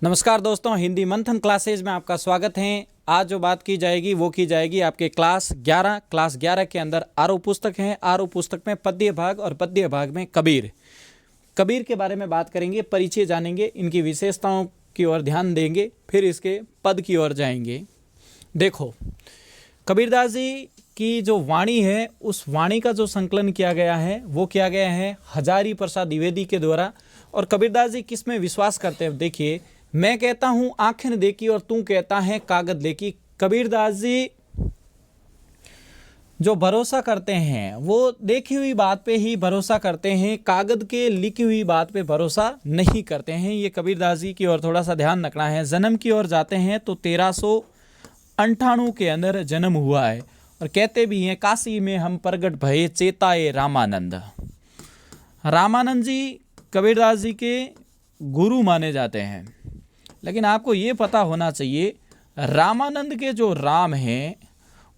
नमस्कार दोस्तों, हिंदी मंथन क्लासेज में आपका स्वागत है। आज जो बात की जाएगी वो की जाएगी आपके क्लास 11 के अंदर आरोह पुस्तक है। आरोह पुस्तक में पद्य भाग और पद्य भाग में कबीर के बारे में बात करेंगे, परिचय जानेंगे, इनकी विशेषताओं की ओर ध्यान देंगे, फिर इसके पद की ओर जाएंगे। देखो, कबीरदास जी की जो वाणी है उस वाणी का जो संकलन किया गया है वो किया गया है हजारी प्रसाद द्विवेदी के द्वारा। और कबीरदास जी किस में विश्वास करते हैं? देखिए, मैं कहता हूं आंखें देखी और तू कहता है कागज लेकी। कबीरदास जी जो भरोसा करते हैं वो देखी हुई बात पे ही भरोसा करते हैं, कागज के लिखी हुई बात पे भरोसा नहीं करते हैं। ये कबीरदास जी की ओर थोड़ा सा ध्यान रखना है। जन्म की ओर जाते हैं तो 1398 के अंदर जन्म हुआ है और कहते भी हैं काशी में हम प्रगट भये चेताए रामानंद। रामानंद जी कबीरदास जी के गुरु माने जाते हैं। लेकिन आपको ये पता होना चाहिए, रामानंद के जो राम हैं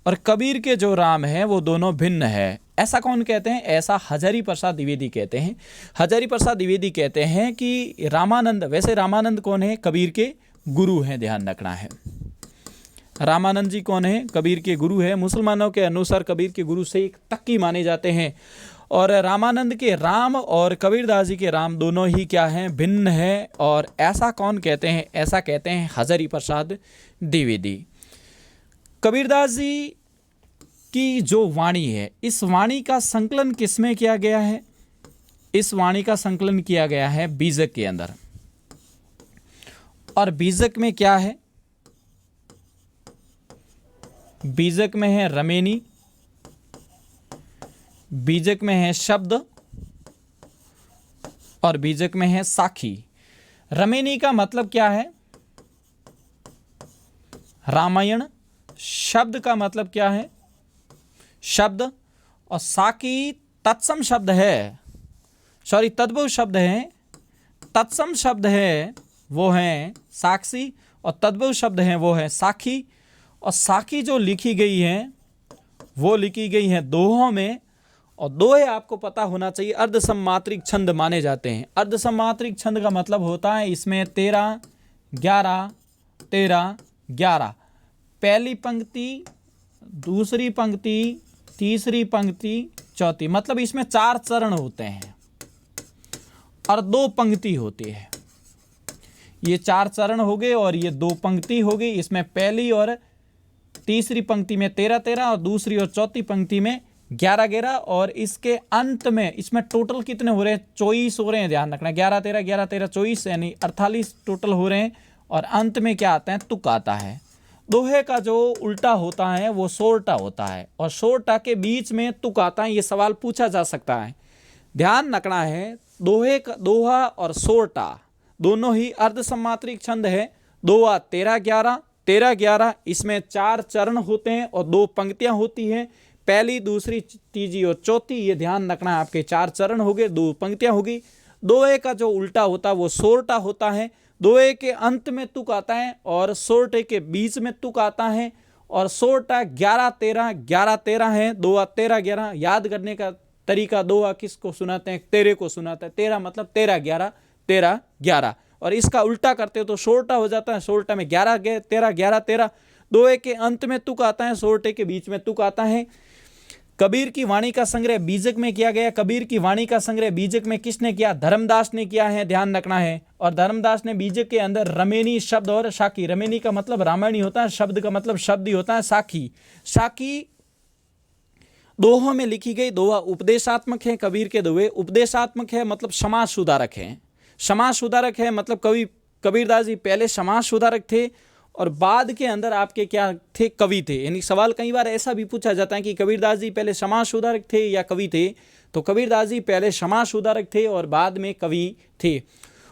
और कबीर के जो राम हैं वो दोनों भिन्न है। ऐसा कौन कहते हैं? ऐसा हजारी प्रसाद द्विवेदी कहते हैं। हजारी प्रसाद द्विवेदी कहते हैं कि रामानंद, वैसे रामानंद कौन है? कबीर के गुरु हैं, ध्यान रखना है। रामानंद जी कौन है? कबीर के गुरु है। मुसलमानों के अनुसार कबीर के गुरु से एक तक्की माने जाते हैं। और रामानंद के राम और कबीरदास जी के राम दोनों ही क्या हैं? भिन्न हैं। और ऐसा कौन कहते हैं? ऐसा कहते हैं हजारी प्रसाद द्विवेदी। कबीरदास जी की जो वाणी है, इस वाणी का संकलन किसमें किया गया है? इस वाणी का संकलन किया गया है बीजक के अंदर। और बीजक में क्या है? बीजक में है रमेनी, बीजक में है शब्द और बीजक में है साखी। रमेनी का मतलब क्या है? रामायण। शब्द का मतलब क्या है? शब्द। और साखी तत्सम शब्द है, सॉरी तद्भव शब्द है। तत्सम शब्द है वो है साक्षी और तद्भव शब्द है वो है साखी। और साखी जो लिखी गई है वो लिखी गई है दोहों में। और दोहे आपको पता होना चाहिए अर्धसम्मात्रिक छंद माने जाते हैं। अर्धसम्मात्रिक छंद का मतलब होता है इसमें 13, 11, 13, 11। पहली पंक्ति, दूसरी पंक्ति, तीसरी पंक्ति, चौथी, मतलब इसमें 4 चरण होते हैं और 2 पंक्ति होती है। ये 4 चरण हो गए और ये 2 पंक्ति हो गई। इसमें पहली और तीसरी पंक्ति में 13, 13 और दूसरी और चौथी पंक्ति में 11, 11। और इसके अंत में इसमें टोटल कितने हो रहे हैं? 24 हो रहे हैं, ध्यान रखना। 11, 13, 11, 13, 24 यानी 48 टोटल हो रहे हैं। और अंत में क्या आता है? तुक आता है। दोहे का जो उल्टा होता है वो सोरठा होता है और सोरठा के बीच में तुक आता है। ये सवाल पूछा जा सकता है, ध्यान रखना है। दोहे का दोहा और सोरठा दोनों ही अर्धसम्मात्रिक छंद है। दोहा 13, 11, 13, 11। इसमें 4 चरण होते हैं और 2 पंक्तियां होती हैं, पहली, दूसरी, तीसरी और चौथी। ये ध्यान रखना है, आपके 4 चरण हो गए, 2 पंक्तियां होगी। दोहे का जो उल्टा होता है वो सोरठा होता है। दोहे के अंत में तुक आता है और सोरठे के बीच में तुक आता है। और सोरठा 11, 13, 11, 13 है। दोहा 13, 11। याद करने का तरीका, दोहा किसको सुनाते हैं? तेरे को सुनाते हैं। 13 मतलब 13, 11, 13, 11। और इसका उल्टा करते हो तो सोरठा हो जाता है। सोरठा में 11, 13, 11, 13। दोहे के अंत में तुक आता है, सोरठे के बीच में तुक आता है। कबीर की वाणी का संग्रह बीजक में किया गया। कबीर की वाणी का संग्रह बीजक में किसने किया? धर्मदास ने किया है, ध्यान रखना है। और धर्मदास ने बीजक के अंदर रमेनी, शब्द और साखी। रमेनी का मतलब रामायणी होता है, शब्द का मतलब शब्द ही होता है। साखी, साखी दोहों में लिखी गई। दोहा उपदेशात्मक है, कबीर के दोहे उपदेशात्मक है, मतलब समाज सुधारक है। समाज सुधारक है मतलब कबीरदास जी पहले समाज सुधारक थे और बाद के अंदर आपके क्या थे? कवि थे। यानी सवाल कई बार ऐसा भी पूछा जाता है कि कबीरदास जी पहले समाज सुधारक थे या कवि थे? तो कबीरदास जी पहले समाज सुधारक थे और बाद में कवि थे।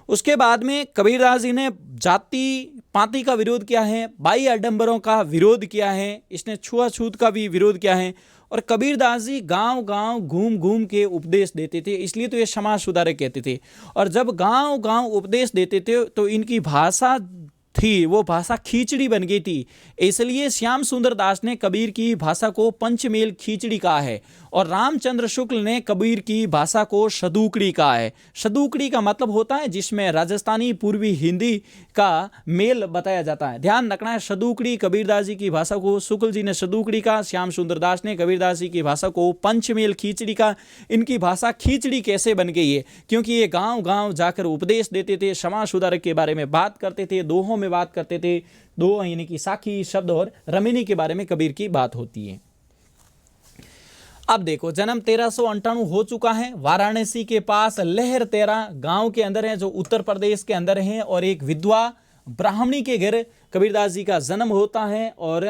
उसके बाद में कबीरदास जी ने जाति पाति का विरोध किया है, बाह्य आडंबरों का विरोध किया है, इसने छुआछूत का भी विरोध किया है। और कबीरदास जी गांव गांव घूम घूम के उपदेश देते थे, इसलिए तो ये समाज सुधारक कहते थे। और जब गांव गांव उपदेश देते थे तो इनकी भाषा थी, वो भाषा खींचड़ी बन गई थी। इसलिए श्याम सुंदर दास ने कबीर की भाषा को पंचमेल खींचड़ी कहा है। और रामचंद्र शुक्ल ने कबीर की भाषा को शदूकड़ी कहा है। शदूकड़ी का मतलब होता है जिसमें राजस्थानी पूर्वी हिंदी का मेल बताया जाता है। ध्यान रखना है, शदूकड़ी कबीरदास जी की भाषा को शुक्ल जी ने शदूकड़ी का, श्याम सुंदर दास ने कबीरदास जी की भाषा को पंचमेल खींचड़ी का। इनकी भाषा खींचड़ी कैसे बन गई है? क्योंकि ये गांव गांव जाकर उपदेश देते थे, समाज सुधारक के बारे में बात करते थे, दोहों में बात करते थे। दो यानी कि साखी शब्द और रमिनी के बारे में कबीर की बात होती है। अब देखो, जन्म 1398 हो चुका है, वाराणसी के पास लहर तेरा गांव के अंदर है जो उत्तर प्रदेश के अंदर है, और एक विधवा ब्राह्मणी के घर कबीरदास जी का जन्म होता है, और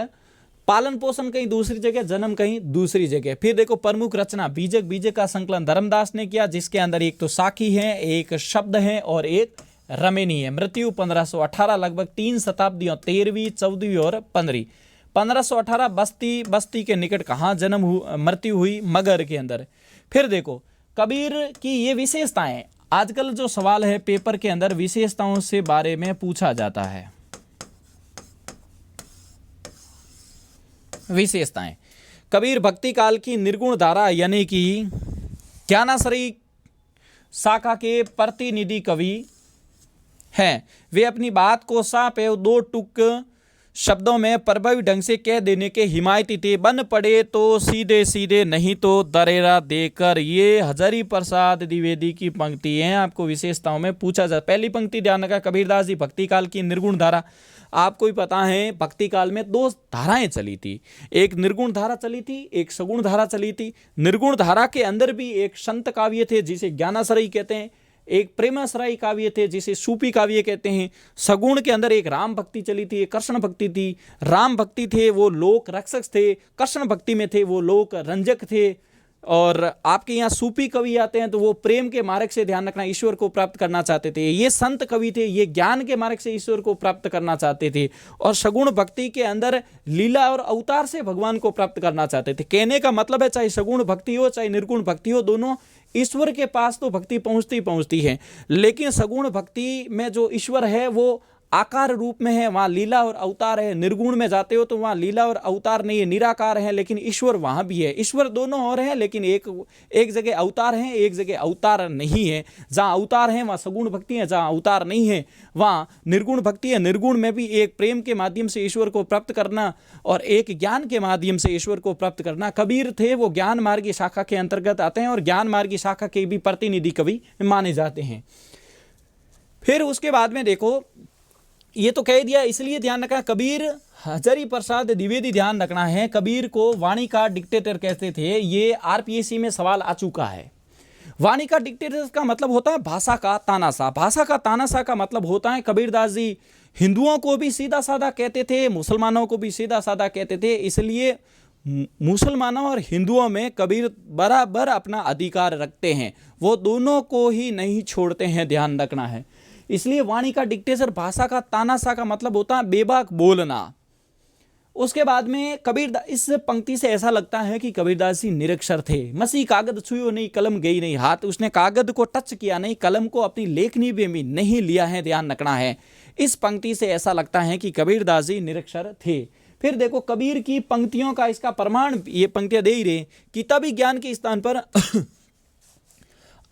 पालन पोषण कहीं दूसरी जगह, जन्म कहीं दूसरी जगह। फिर देखो, प्रमुख रचना बीजक, बीजक का संकलन धर्मदास ने किया, जिसके अंदर एक तो साखी है, एक शब्द है और एक रमेनी है। मृत्यु 1518, लगभग 3 शताब्दियों, 13वीं 14वीं और 15वीं। 1518 बस्ती के निकट कहाँ मृत्यु हुई? मगर के अंदर। फिर देखो, कबीर की ये विशेषताएं, आजकल जो सवाल है पेपर के अंदर विशेषताओं से बारे में पूछा जाता है। विशेषताएं, कबीर भक्ति काल की निर्गुण धारा यानी कि ज्ञानाश्रयी शाखा के प्रतिनिधि कवि हैं। वे अपनी बात को साफ एवं 2 टुक शब्दों में प्रभावी ढंग से कह देने के हिमायती थे। बन पड़े तो सीधे सीधे, नहीं तो दरेरा देकर। ये हजारी प्रसाद द्विवेदी की पंक्ति है। आपको विशेषताओं में पूछा जाता। पहली पंक्ति ध्यान रखा, कबीरदास जी भक्ति काल की निर्गुण धारा। आपको ही पता है भक्ति काल में 2 धाराएं चली थी, एक निर्गुण धारा चली थी, एक सगुण धारा चली थी। निर्गुण धारा के अंदर भी एक संत काव्य थे जिसे ज्ञानाश्रयी कहते हैं, एक प्रेमाश्रयी काव्य थे जिसे सूफी काव्य कहते हैं। सगुण के अंदर एक राम भक्ति चली थी, एक कृष्ण भक्ति थी। राम भक्ति थे वो लोक रक्षक थे, कृष्ण भक्ति में थे वो लोक रंजक थे। और आपके यहाँ सूफी कवि आते हैं तो वो प्रेम के मार्ग से, ध्यान रखना, ईश्वर को प्राप्त करना चाहते थे। ये संत कवि थे, ये ज्ञान के मार्ग से ईश्वर को प्राप्त करना चाहते थे। और सगुण भक्ति के अंदर लीला और अवतार से भगवान को प्राप्त करना चाहते थे। कहने का मतलब है चाहे सगुण भक्ति हो चाहे निर्गुण भक्ति हो, दोनों ईश्वर के पास तो भक्ति पहुंचती है, लेकिन सगुण भक्ति में जो ईश्वर है वो आकार रूप में है, वहाँ लीला और अवतार है। निर्गुण में जाते हो तो वहाँ लीला और अवतार नहीं है, निराकार है, लेकिन ईश्वर वहाँ भी है। ईश्वर दोनों और है, लेकिन एक जगह अवतार है, एक जगह अवतार नहीं है। जहाँ अवतार है वहाँ सगुण भक्ति है, जहाँ अवतार नहीं है वहाँ निर्गुण भक्ति है। निर्गुण में भी एक प्रेम के माध्यम से ईश्वर को प्राप्त करना और एक ज्ञान के माध्यम से ईश्वर को प्राप्त करना। कबीर थे वो ज्ञान मार्गी शाखा के अंतर्गत आते हैं और ज्ञान मार्गी शाखा के भी प्रतिनिधि कवि माने जाते हैं। फिर उसके बाद में देखो, ये तो कह दिया, इसलिए ध्यान रखना कबीर हजारी प्रसाद द्विवेदी, ध्यान रखना है कबीर को वाणी का डिक्टेटर कहते थे। ये आरपीएससी में सवाल आ चुका है। वाणी का डिक्टेटर का मतलब होता है भाषा का तानाशाह। भाषा का तानाशाह का मतलब होता है कबीरदास जी हिंदुओं को भी सीधा साधा कहते थे, मुसलमानों को भी सीधा साधा कहते थे। इसलिए मुसलमानों और हिंदुओं में कबीर बराबर अपना अधिकार रखते हैं, वो दोनों को ही नहीं छोड़ते हैं, ध्यान रखना है। इसलिए वाणी का डिक्टेटर, भाषा का तानाशाह का मतलब होता है बेबाक बोलना। उसके बाद में इस पंक्ति से ऐसा लगता है कि कबीरदास जी निरक्षर थे। मसी कागद छुयो नहीं, कलम गई नहीं हाथ। उसने कागद को टच किया नहीं, कलम को अपनी लेखनी में भी नहीं लिया है, ध्यान रखना है। इस पंक्ति से ऐसा लगता है कि कबीरदास जी निरक्षर थे। फिर देखो, कबीर की पंक्तियों का इसका प्रमाण ये पंक्तियां दे ही रहे कि तभी ज्ञान के स्थान पर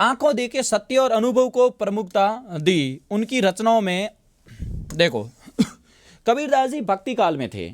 आंखों देके सत्य और अनुभव को प्रमुखता दी। उनकी रचनाओं में देखो, कबीरदास जी भक्ति काल में थे,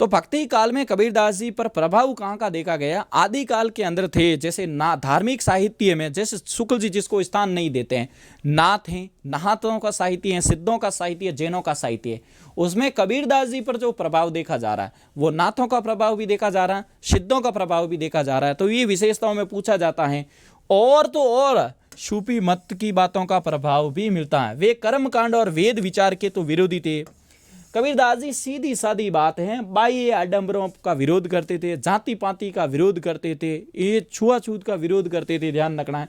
तो भक्ति काल में कबीरदास जी पर प्रभाव कहाँ का देखा गया? आदि काल के अंदर थे। जैसे ना धार्मिक साहित्य में, जैसे शुक्ल जी जिसको स्थान नहीं देते हैं, नाथ हैं, नहातों का साहित्य है, सिद्धों का साहित्य, जैनों का साहित्य है, उसमें कबीरदास जी पर जो प्रभाव देखा जा रहा है वो नाथों का प्रभाव भी देखा जा रहा है, सिद्धों का प्रभाव भी देखा जा रहा है। तो ये विशेषताओं में पूछा जाता है। और तो और सूफी मत की बातों का प्रभाव भी मिलता है। वे कर्मकांड और वेद विचार के तो विरोधी थे। कबीरदास जी सीधी सादी बात है, बाह्य आडंबरों का विरोध करते थे, जाति पाति का विरोध करते थे, ये छुआछूत का विरोध करते थे, ध्यान रखना है।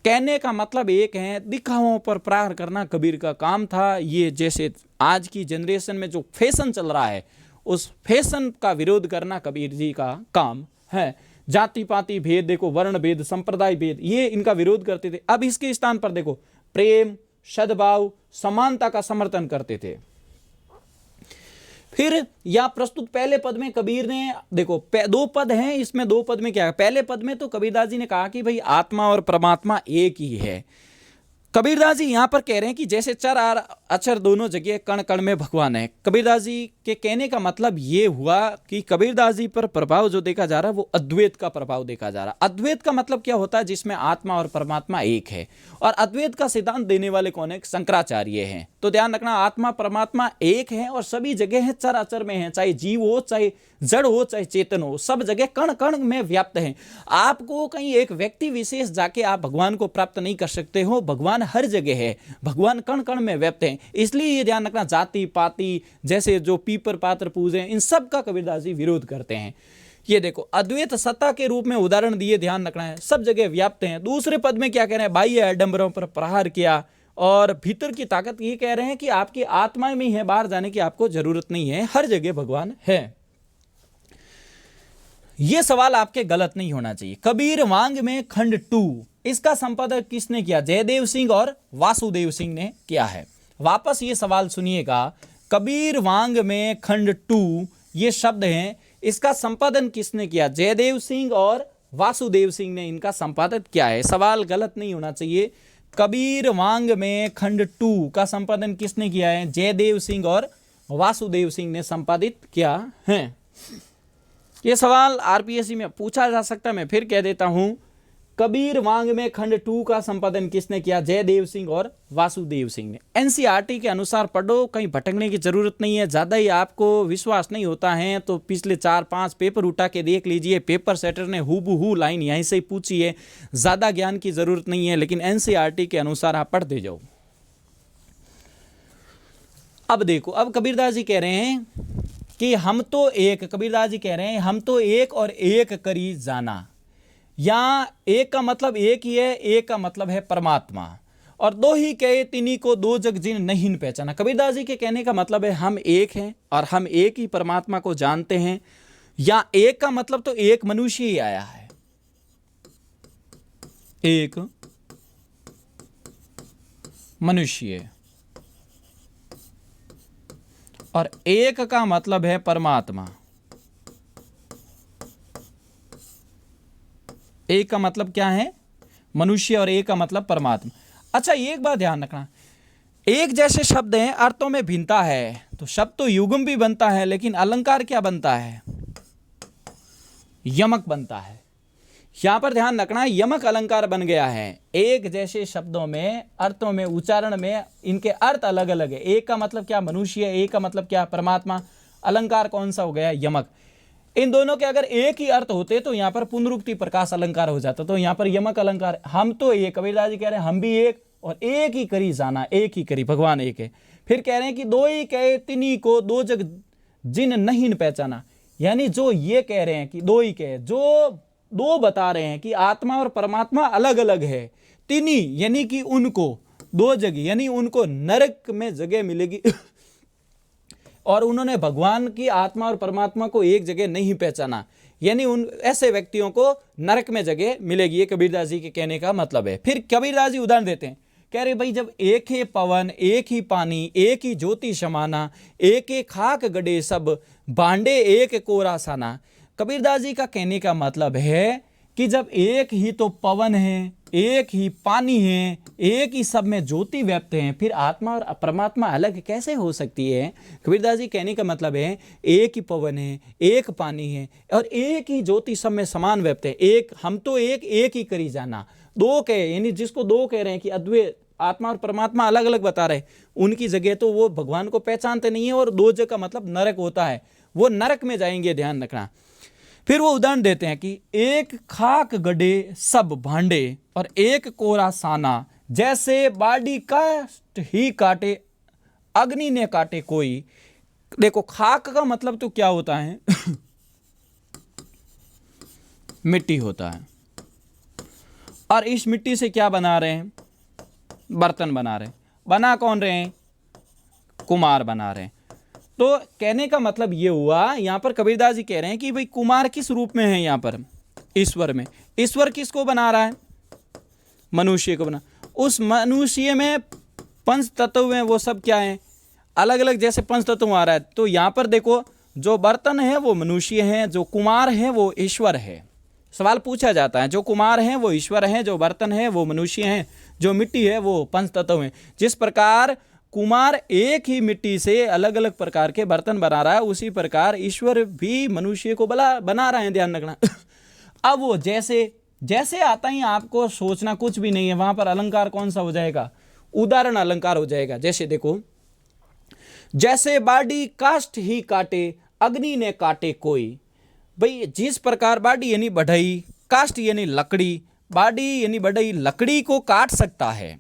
कहने का मतलब एक है, दिखावों पर प्रहार करना कबीर का काम था। ये जैसे आज की जनरेशन में जो फैशन चल रहा है उस फैशन का विरोध करना कबीर जी का काम है। जाति पाति भेद देखो, वर्ण भेद, संप्रदाय भेद, ये इनका विरोध करते थे। अब इसके स्थान पर देखो, प्रेम, सद्भाव, समानता का समर्थन करते थे। फिर या प्रस्तुत पहले पद में कबीर ने देखो दो पद हैं, इसमें दो पद में क्या है, पहले पद में तो कबीरदास जी ने कहा कि भाई आत्मा और परमात्मा एक ही है। कबीरदास जी यहां पर कह रहे हैं कि जैसे चर और अचर दोनों जगह कण कण में भगवान है। कबीरदास जी के कहने का मतलब ये हुआ कि कबीरदास जी पर प्रभाव जो देखा जा रहा है वो अद्वैत का प्रभाव देखा जा रहा है। अद्वैत का मतलब क्या होता है, जिसमें आत्मा और परमात्मा एक है। और अद्वैत का सिद्धांत देने वाले कौन है, शंकराचार्य हैं। तो ध्यान रखना, आत्मा परमात्मा एक है और सभी जगह है, चर अचर में है, चाहे जीव हो, चाहे जड़ हो, चाहे चेतन हो, सब जगह कण कण में व्याप्त है। आपको कहीं एक व्यक्ति विशेष जाके आप भगवान को प्राप्त नहीं कर सकते हो, भगवान हर जगह है, भगवान कण कण में व्यक्त है। इसलिए ये ध्यान रखना, जाति पाति जैसे जो पीपर पात्र पूजे इन सब का कबीरदास जी विरोध करते हैं। ये देखो अद्वैत सत्ता के रूप में उदाहरण दिए, ध्यान रखना है, सब जगह व्याप्त हैं। दूसरे पद में क्या कह रहे हैं, बाह्य आडंबरों पर प्रहार किया और भीतर की ताकत ये कह रहे हैं कि आपकी आत्मा में ही है, बाहर जाने की आपको जरूरत नहीं है, हर जगह भगवान है। यह सवाल आपके गलत नहीं होना चाहिए। कबीर वांग में खंड 2, इसका संपादन किसने किया, जयदेव सिंह और वासुदेव सिंह ने किया है। वापस ये सवाल सुनिएगा, कबीर वांग में खंड 2 ये शब्द हैं, इसका संपादन किसने किया, जयदेव सिंह और वासुदेव सिंह ने इनका संपादन किया है। सवाल गलत नहीं होना चाहिए। कबीर वांग में खंड 2 का संपादन किसने किया है, जयदेव सिंह और वासुदेव सिंह ने संपादित किया है। ये सवाल आरपीएससी में पूछा जा सकता है, मैं फिर कह देता हूं, कबीर वांग में खंड 2 का संपादन किसने किया, जयदेव सिंह और वासुदेव सिंह ने। एनसीईआरटी के अनुसार पढ़ो, कहीं भटकने की जरूरत नहीं है। ज़्यादा ही आपको विश्वास नहीं होता है तो पिछले 4-5 पेपर उठा के देख लीजिए, पेपर सेटर ने हूबहू लाइन यहीं से ही पूछी है। ज़्यादा ज्ञान की जरूरत नहीं है, लेकिन एनसीईआरटी के अनुसार आप पढ़ते जाओ। अब देखो, अब कबीरदास जी कह रहे हैं कि हम तो एक, कबीरदास जी कह रहे हैं हम तो एक और एक करी जाना। या एक का मतलब एक ही है, एक का मतलब है परमात्मा, और दो ही कहे तिन्हीं को दो जग जिन नहीं पहचाना। कबीरदास जी के कहने का मतलब है हम एक हैं और हम एक ही परमात्मा को जानते हैं। या एक का मतलब तो एक मनुष्य ही आया है, एक मनुष्य, और एक का मतलब है परमात्मा। एक का मतलब क्या है, मनुष्य, और एक का मतलब परमात्मा। अच्छा, एक बात ध्यान रखना, एक जैसे शब्द हैं, अर्थों में भिन्नता है, तो शब्द तो युग्म भी बनता है, लेकिन अलंकार क्या बनता है, यमक बनता है। यहां पर ध्यान रखना, यमक अलंकार बन गया है। एक जैसे शब्दों में, अर्थों में, उच्चारण में इनके अर्थ अलग अलग है। एक का मतलब क्या, मनुष्य, एक का मतलब क्या, परमात्मा। अलंकार कौन सा हो गया, यमक। इन दोनों के अगर एक ही अर्थ होते तो यहां पर पुनरुक्ति प्रकाश अलंकार हो जाता, तो यहां पर यमक अलंकार। हम तो एक, कबीरदास जी कह रहे हैं हम भी एक और एक ही करी जाना, एक ही करी, भगवान एक है। फिर कह रहे हैं कि दो ही कहे तिन्हीं को दो जग जिन नहीं पहचाना। यानी जो ये कह रहे हैं कि दो ही कहे, जो दो बता रहे हैं कि आत्मा और परमात्मा अलग अलग है, तिन्हीं यानी कि उनको, दो जगह यानी उनको नरक में जगह मिलेगी और उन्होंने भगवान की आत्मा और परमात्मा को एक जगह नहीं पहचाना, यानी उन ऐसे व्यक्तियों को नरक में जगह मिलेगी। ये कबीरदास जी के कहने का मतलब है। फिर कबीरदास जी उदाहरण देते हैं, कह रहे भाई जब एक ही पवन, एक ही पानी, एक ही ज्योति समाना, एक एक खाक गड़े सब भांडे एक कोरा साना। कबीरदास जी का कहने का मतलब है कि जब एक ही तो पवन है, एक ही पानी है, एक ही सब में ज्योति व्याप्त है, फिर आत्मा और परमात्मा अलग कैसे हो सकती है। कबीरदास जी कहने का मतलब है एक ही पवन है, एक पानी है और एक ही ज्योति सब में समान व्याप्त है। एक, हम तो एक ही करी जाना। दो कहे, यानी जिसको दो कह रहे हैं कि अद्वैत आत्मा और परमात्मा अलग अलग बता रहे, उनकी जगह तो वो भगवान को पहचानते नहीं है, और दो जगह का मतलब नरक होता है, वो नरक में जाएंगे, ध्यान रखना। फिर वो उदाहरण देते हैं कि एक खाक गड़े सब भांडे और एक कोरा साना, जैसे बाड़ी काट ही काटे अग्नि ने काटे कोई। देखो खाक का मतलब तो क्या होता है मिट्टी होता है, और इस मिट्टी से क्या बना रहे हैं, बर्तन बना रहे हैं। बना कौन रहे हैं, कुम्हार बना रहे हैं। तो कहने का मतलब ये हुआ, यहां पर कबीरदास जी कह रहे हैं कि भाई कुम्हार किस रूप में है, यहां पर ईश्वर में। ईश्वर किसको बना रहा है, मनुष्य को बना। उस मनुष्य में पंच तत्व हैं, वो सब क्या है, अलग अलग जैसे पंच तत्व आ रहा है, तो यहाँ पर देखो जो बर्तन है वो मनुष्य है, जो कुमार है वो ईश्वर है। सवाल पूछा जाता है जो कुमार हैं वो ईश्वर हैं, जो बर्तन है वो मनुष्य हैं, जो मिट्टी है वो पंच तत्व हैं। जिस प्रकार कुमार एक ही मिट्टी से अलग अलग प्रकार के बर्तन बना रहा है, उसी प्रकार ईश्वर भी मनुष्य को बना रहे हैं, ध्यान रखना। अब वो जैसे जैसे आता ही आपको सोचना कुछ भी नहीं है, वहां पर अलंकार कौन सा हो जाएगा, उदाहरण अलंकार हो जाएगा। जैसे देखो, जैसे बाड़ी काष्ठ ही काटे, अग्नि ने काटे कोई। भाई जिस प्रकार बाड़ी यानी बढ़ई, काष्ठ यानी लकड़ी, बाड़ी यानी बढ़ई लकड़ी को काट सकता है,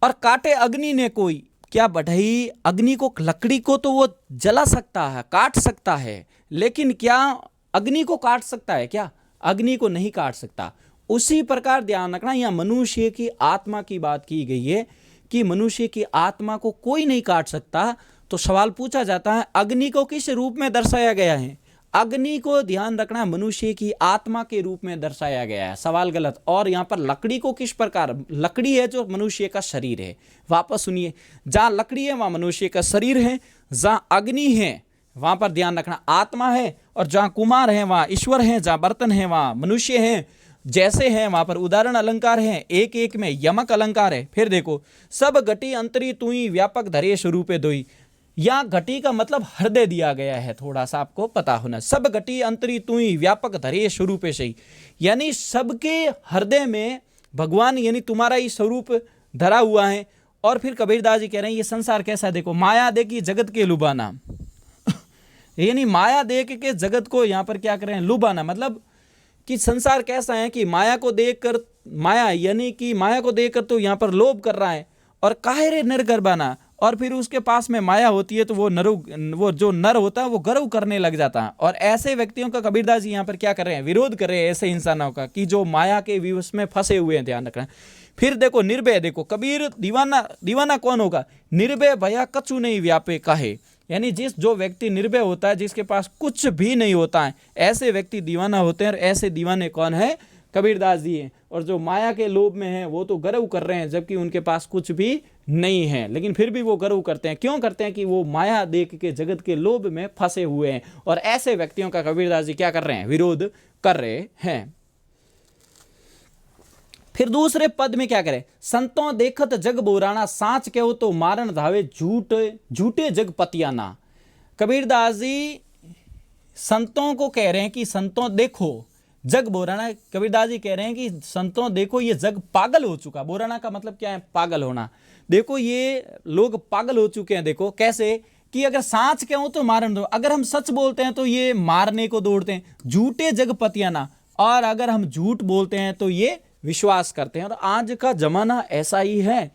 और काटे अग्नि ने कोई, क्या बढ़ई अग्नि को, लकड़ी को तो वो जला सकता है, काट सकता है, लेकिन क्या अग्नि को काट सकता है, क्या अग्नि को नहीं काट सकता। उसी प्रकार ध्यान रखना, यहाँ मनुष्य की आत्मा की बात की गई है कि मनुष्य की आत्मा को कोई नहीं काट सकता। तो सवाल पूछा जाता है अग्नि को किस रूप में दर्शाया गया है, अग्नि को ध्यान रखना मनुष्य की आत्मा के रूप में दर्शाया गया है, सवाल गलत। और यहाँ पर लकड़ी को किस प्रकार, लकड़ी है जो मनुष्य का शरीर है, वापस सुनिए, जहाँ लकड़ी है वहाँ मनुष्य का शरीर है, जहाँ अग्नि है वहाँ पर ध्यान रखना आत्मा है, और जहाँ कुमार है वहाँ ईश्वर है, जहाँ बर्तन है वहाँ मनुष्य है, जैसे हैं वहाँ पर उदाहरण अलंकार हैं, एक एक में यमक अलंकार है। फिर देखो, सब घटी अंतरी तुई व्यापक धरे स्वरूपे दोई। यहाँ घटी का मतलब हृदय दिया गया है, थोड़ा सा आपको पता होना। सब घटी अंतरी तुई व्यापक धरे स्वरूपे सही, यानी सबके हृदय में भगवान यानी तुम्हारा ही स्वरूप धरा हुआ है। और फिर कबीरदास जी कह रहे हैं ये संसार कैसा, देखो माया देखी जगत के लुभाना यानी माया देख के जगत को यहाँ पर क्या कर रहे हैं, लुभाना, मतलब कि संसार कैसा है कि माया को देखकर, माया यानी कि माया को देखकर तो यहाँ पर लोभ कर रहा है, और काहे रे नर गर्भाना, और फिर उसके पास में माया होती है तो वो जो नर होता है वो गर्व करने लग जाता है। और ऐसे व्यक्तियों का कबीरदास जी यहाँ पर क्या कर रहे हैं, विरोध कर रहे हैं ऐसे इंसानों का कि जो माया के विवश में फंसे हुए हैं, ध्यान रखना। फिर देखो निर्भय, देखो कबीर दीवाना कौन होगा, निर्भय भया कछु नहीं व्यापे काहे, यानी जो व्यक्ति निर्भय होता है, जिसके पास कुछ भी नहीं होता है, ऐसे व्यक्ति दीवाना होते हैं। और ऐसे दीवाने कौन है, कबीरदास जी हैं। और जो माया के लोभ में हैं वो तो गर्व कर रहे हैं, जबकि उनके पास कुछ भी नहीं है, लेकिन फिर भी वो गर्व करते हैं। क्यों करते हैं, कि वो माया देख के जगत के लोभ में फंसे हुए हैं। और ऐसे व्यक्तियों का कबीरदास जी क्या कर रहे हैं, विरोध कर रहे हैं। फिर दूसरे पद में क्या करें, संतों देखत जग बोराना, सांच कहो तो मारन धावे झूठे जग पतियाना। कबीरदास जी संतों को कह रहे हैं कि संतों देखो जग बोराना, कबीरदास जी कह रहे हैं कि संतों देखो ये जग पागल हो चुका। बोराना का मतलब क्या है, पागल होना। देखो ये लोग पागल हो चुके हैं। देखो कैसे, कि अगर सांच कहूं तो मारन दो, अगर हम सच बोलते हैं तो ये मारने को दौड़ते हैं, झूठे जग पतियाना, और अगर हम झूठ बोलते हैं तो ये विश्वास करते हैं। और आज का जमाना ऐसा ही है,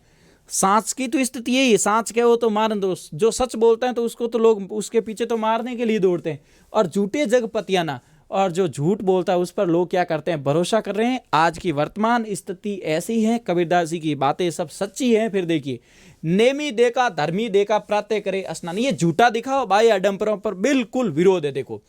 सांच की तो स्थिति यही है, सांच कहो तो मारन दो, जो सच बोलते हैं तो उसको तो लोग उसके पीछे तो मारने के लिए दौड़ते हैं, और झूठे जग पतियाना, और जो झूठ बोलता है उस पर लोग क्या करते हैं, भरोसा कर रहे हैं। आज की वर्तमान स्थिति ऐसी है, कबीरदास जी की बातें सब सच्ची हैं। फिर देखिए, नेमी देखा धर्मी देखा प्रातः करे स्नान, ये झूठा दिखाओ बाह्य आडंबरों पर बिल्कुल विरोध है। देखो,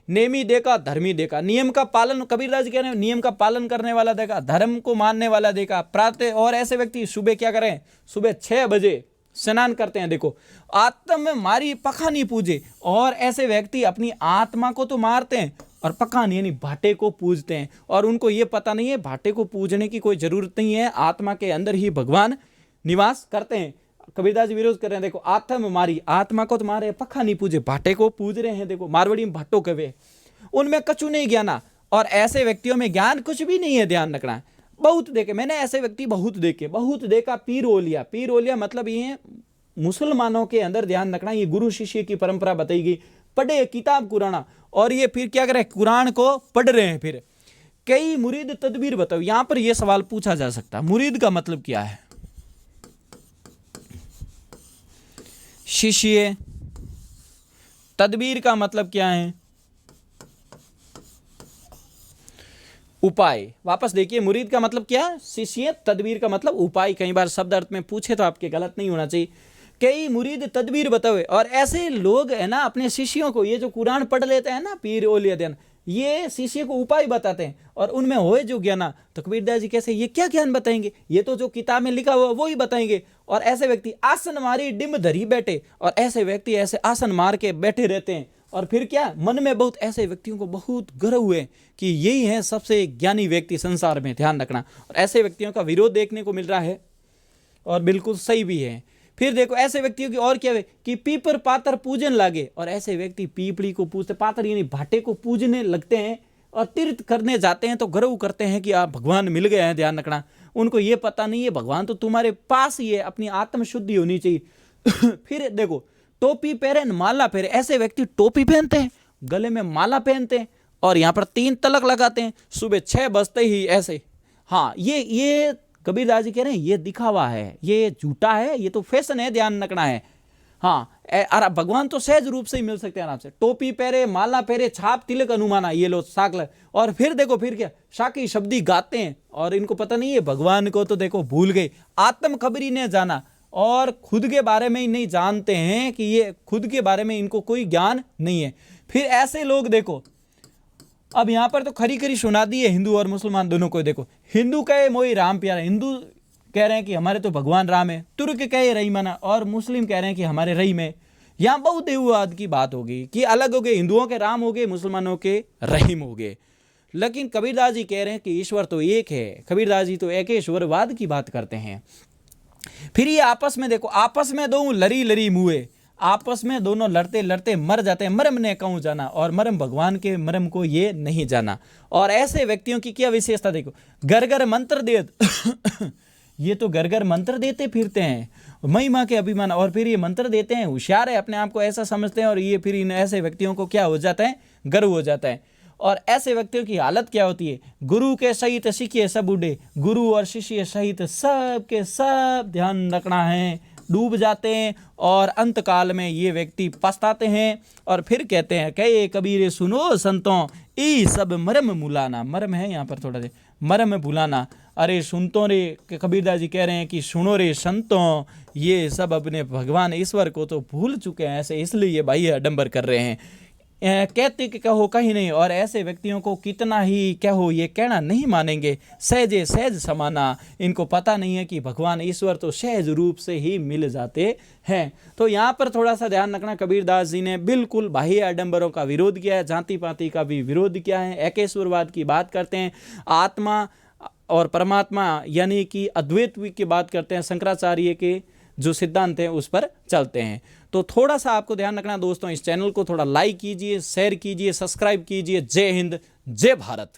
नेमी देखा धर्मी देखा, नियम का पालन, कबीरदास जी कह रहे हैं नियम का पालन करने वाला देखा, धर्म को मानने वाला देखा, प्रातः, और ऐसे व्यक्ति सुबह क्या करें, सुबह 6 बजे स्नान करते हैं। देखो, आत्म मारी पखा नहीं पूजे, और ऐसे व्यक्ति अपनी आत्मा को तो मारते हैं और पखान यानी भाटे को पूजते हैं, और उनको ये पता नहीं है भाटे को पूजने की कोई जरूरत नहीं है, आत्मा के अंदर ही भगवान निवास करते हैं। कबीरदास जी विरोध कर रहे हैं। देखो, आत्म मारी, आत्मा को तुम्हारे पखा नहीं पूजे, भाटे को पूज रहे हैं। देखो, मारवाड़ी में भाटो कवे, उनमें कछु नहीं ज्ञाना, और ऐसे व्यक्तियों में ज्ञान कुछ भी नहीं है, ध्यान रखना है। बहुत देखे मैंने ऐसे व्यक्ति, बहुत देखा। पीर ओलिया मतलब ये मुसलमानों के अंदर, ध्यान रखना, ये गुरु शिष्य की परंपरा बताई गई, पढ़े किताब कुराना, और ये फिर क्या करे, कुरान को पढ़ रहे हैं। फिर कई मुरीद तदबीर बताओ, यहां पर यह सवाल पूछा जा सकता है, मुरीद का मतलब क्या है, शिष्य, तदबीर का मतलब क्या है, उपाय। वापस देखिए, मुरीद का मतलब क्या है, शिष्य, तदबीर का मतलब उपाय। कई बार शब्द अर्थ में पूछे तो आपके गलत नहीं होना चाहिए। कई मुरीद तदबीर बताओ, और ऐसे लोग है ना अपने शिष्यों को, ये जो कुरान पढ़ लेते हैं ना, पीर ओलिया देन, ये शिष्य को उपाय बताते हैं और उनमें होए जो ज्ञाना। तो कबीरदास जी कैसे, ये क्या ज्ञान बताएंगे, ये तो जो किताब में लिखा हुआ वो ही बताएंगे। और ऐसे व्यक्ति आसन मारी डिम्ब धरी बैठे, और ऐसे व्यक्ति ऐसे आसन मार के बैठे रहते हैं। और फिर क्या, मन में बहुत ऐसे व्यक्तियों को बहुत गर्व हुए कि यही है सबसे ज्ञानी व्यक्ति संसार में, ध्यान रखना। और ऐसे व्यक्तियों का विरोध देखने को मिल रहा है और बिल्कुल सही भी है। फिर देखो ऐसे व्यक्तियों की और क्या है कि पीपर पातर पूजन लागे, और ऐसे व्यक्ति पीपड़ी को पूजते, पातर यानी भाटे को पूजने लगते हैं और तीर्थ करने जाते हैं तो गर्व करते हैं कि आप भगवान मिल गए हैं, ध्यान रखना। उनको ये पता नहीं है भगवान तो तुम्हारे पास ही है, अपनी आत्मशुद्धि होनी चाहिए। फिर देखो टोपी पहने माला पहने, ऐसे व्यक्ति टोपी पहनते हैं, गले में माला पहनते हैं और यहाँ पर 3 तलक लगाते हैं सुबह 6 बजते ही ऐसे। हाँ, ये कबीरदास जी कह रहे हैं ये दिखावा है, ये झूठा है, ये तो फैशन है, ध्यान रखना है। हाँ, भगवान तो सहज रूप से ही मिल सकते हैं आराम से। टोपी पहरे, माला पहरे, छाप तिलक अनुमाना, ये लो साकल। और फिर देखो फिर क्या, शाकी शब्दी गाते हैं और इनको पता नहीं है भगवान को तो देखो भूल गए, आत्म खबरी ने जाना, और खुद के बारे में ही नहीं जानते हैं कि ये खुद के बारे में इनको कोई ज्ञान नहीं है। फिर ऐसे लोग देखो, अब यहां पर तो खरी खरी सुना दी है हिंदू और मुसलमान दोनों को। देखो हिंदू कहे मोई राम प्यारा, हिंदू कह रहे हैं कि हमारे तो भगवान राम है, तुर्क कहे रहीमाना, और मुस्लिम कह रहे हैं कि हमारे रहीम है। यहाँ बहुदेववाद की बात होगी कि अलग हो गए, हिंदुओं के राम हो गए, मुसलमानों के रहीम हो गए। लेकिन कबीरदास जी कह रहे हैं कि ईश्वर तो एक है। कबीरदास जी तो एकेश्वरवाद की बात करते हैं। फिर ये आपस में देखो, आपस में दो लरी लरी मुए, आपस में दोनों लड़ते लड़ते मर जाते हैं। मरम ने कहूँ जाना, और मरम भगवान के मरम को ये नहीं जाना। और ऐसे व्यक्तियों की क्या विशेषता देखो, घर घर मंत्र दे ये तो घर घर मंत्र देते फिरते हैं, महिमा के अभिमान, और फिर ये मंत्र देते हैं, होशियार है, अपने आप को ऐसा समझते हैं। और ये फिर इन ऐसे व्यक्तियों को क्या हो जाता है, गर्व हो जाता है। और ऐसे व्यक्तियों की हालत क्या होती है, गुरु के सहित सीखिए सब उड़े, गुरु और शिष्य सहित सब के सब, ध्यान रखना है, डूब जाते हैं। और अंत काल में ये व्यक्ति पछताते हैं और फिर कहते हैं, कहे कबीर सुनो संतों, ई सब मरम मुलाना, मरम है यहाँ पर थोड़ा सा, मरम भुलाना। अरे सुनतों रे, कबीरदास जी कह रहे हैं कि सुनो रे संतों, ये सब अपने भगवान ईश्वर को तो भूल चुके हैं, ऐसे इसलिए ये भाई आडंबर कर रहे हैं। कहते कि कहो कहीं नहीं, और ऐसे व्यक्तियों को कितना ही कहो ये कहना नहीं मानेंगे। सहजे सहज समाना, इनको पता नहीं है कि भगवान ईश्वर तो सहज रूप से ही मिल जाते हैं। तो यहाँ पर थोड़ा सा ध्यान रखना, कबीरदास जी ने बिल्कुल बाह्य आडंबरों का विरोध किया है, जाति पाति का भी विरोध किया है, एकेश्वरवाद की बात करते हैं, आत्मा और परमात्मा यानी कि अद्वैत की बात करते हैं, शंकराचार्य के जो सिद्धांत हैं उस पर चलते हैं। तो थोड़ा सा आपको ध्यान रखना दोस्तों, इस चैनल को थोड़ा लाइक कीजिए, शेयर कीजिए, सब्सक्राइब कीजिए। जय हिंद, जय भारत।